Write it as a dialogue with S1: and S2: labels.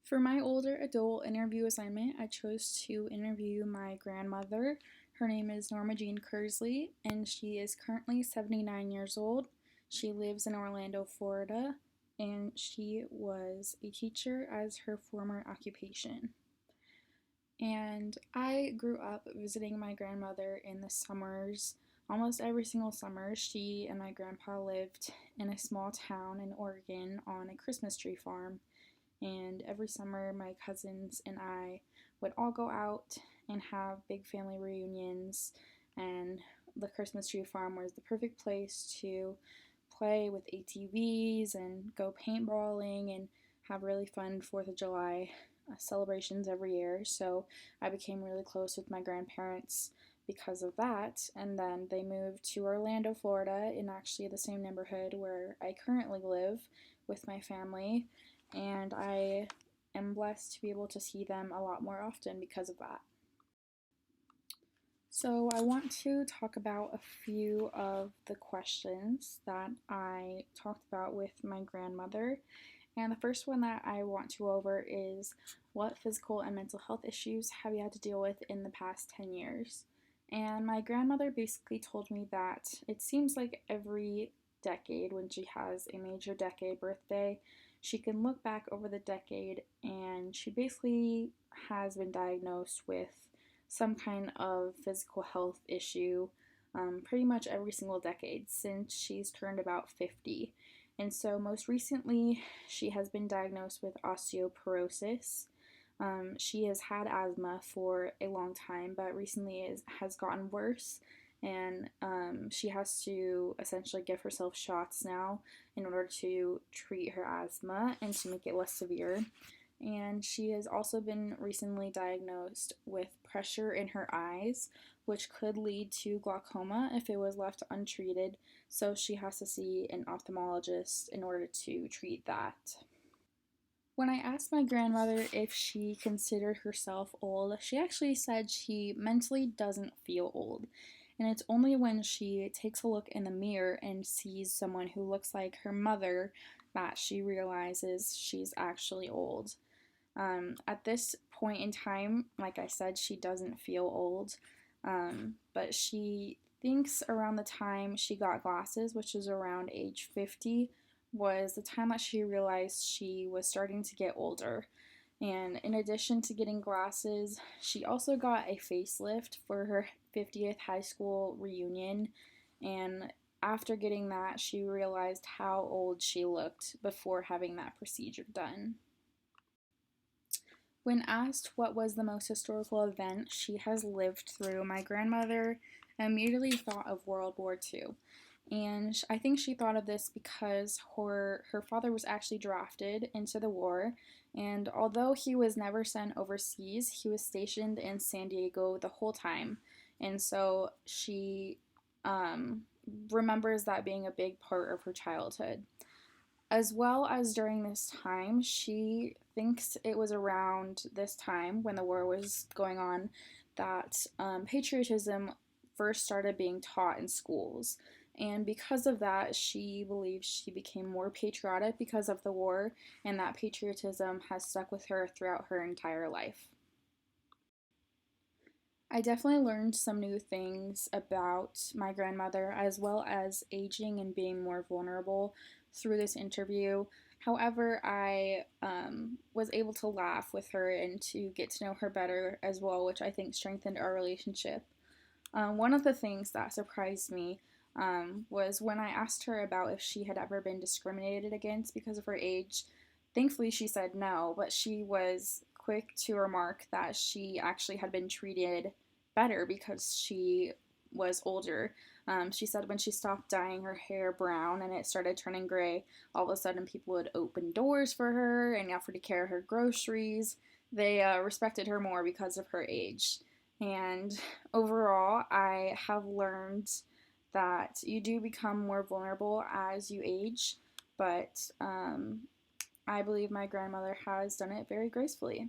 S1: For my older adult interview assignment, I chose to interview my grandmother. Her name is Norma Jean Kersley, and she is currently 79 years old. She lives in Orlando, Florida, and she was a teacher as her former occupation. And I grew up visiting my grandmother in the summers. Almost every single summer, she and my grandpa lived in a small town in Oregon on a Christmas tree farm. And every summer, my cousins and I would all go out and have big family reunions. And the Christmas tree farm was the perfect place to play with ATVs and go paintballing and have really fun 4th of July celebrations every year. So I became really close with my grandparents because of that. And then they moved to Orlando, Florida, in actually the same neighborhood where I currently live with my family. And I am blessed to be able to see them a lot more often because of that. So I want to talk about a few of the questions that I talked about with my grandmother. And the first one that I want to go over is, what physical and mental health issues have you had to deal with in the past 10 years? And my grandmother basically told me that it seems like every decade, when she has a major decade birthday, she can look back over the decade and she basically has been diagnosed with some kind of physical health issue pretty much every single decade since she's turned about 50. And so most recently, she has been diagnosed with osteoporosis. She has had asthma for a long time, but recently it has gotten worse, and she has to essentially give herself shots now in order to treat her asthma and to make it less severe. And she has also been recently diagnosed with pressure in her eyes, which could lead to glaucoma if it was left untreated, so she has to see an ophthalmologist in order to treat that. When I asked my grandmother if she considered herself old, she actually said she mentally doesn't feel old. And it's only when she takes a look in the mirror and sees someone who looks like her mother that she realizes she's actually old. At this point in time, like I said, she doesn't feel old, but she thinks around the time she got glasses, which is around age 50, was the time that she realized she was starting to get older. And in addition to getting glasses, she also got a facelift for her 50th high school reunion. And after getting that, she realized how old she looked before having that procedure done. When asked what was the most historical event she has lived through, my grandmother immediately thought of World War II. And I think she thought of this because her father was actually drafted into the war, and although he was never sent overseas, he was stationed in San Diego the whole time. And so she remembers that being a big part of her childhood. As well as during this time, she thinks it was around this time when the war was going on that patriotism first started being taught in schools. And because of that, she believes she became more patriotic because of the war, and that patriotism has stuck with her throughout her entire life. I definitely learned some new things about my grandmother, as well as aging and being more vulnerable through this interview. However, I was able to laugh with her and to get to know her better as well, which I think strengthened our relationship. One of the things that surprised me was when I asked her about if she had ever been discriminated against because of her age. Thankfully, she said no, but she was quick to remark that she actually had been treated better because she was older. She said when she stopped dyeing her hair brown and it started turning gray, all of a sudden people would open doors for her and offer to carry her groceries. They respected her more because of her age. And overall, I have learned that you do become more vulnerable as you age, but I believe my grandmother has done it very gracefully.